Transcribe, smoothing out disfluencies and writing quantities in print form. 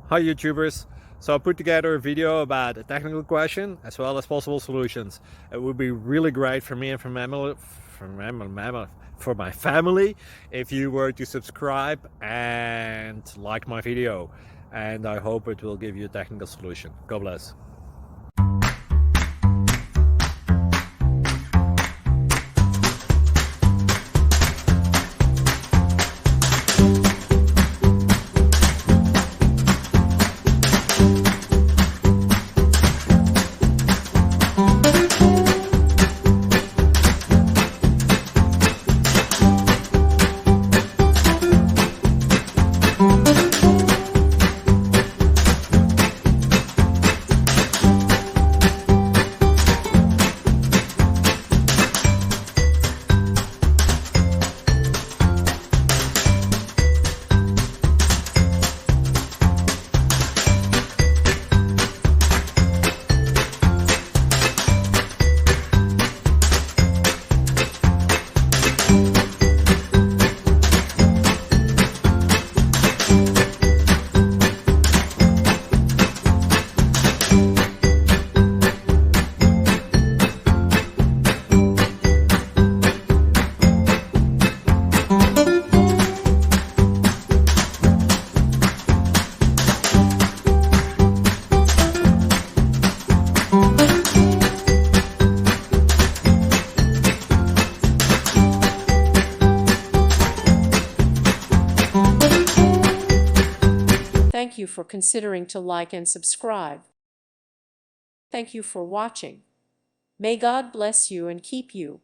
Hi YouTubers! So I put together a video about a technical question as well as possible solutions. It would be really great for me and for my family if you were to subscribe and like my video, and I hope it will give you a technical solution. God bless. Thank you for considering to like and subscribe. Thank you for watching. May God bless you and keep you.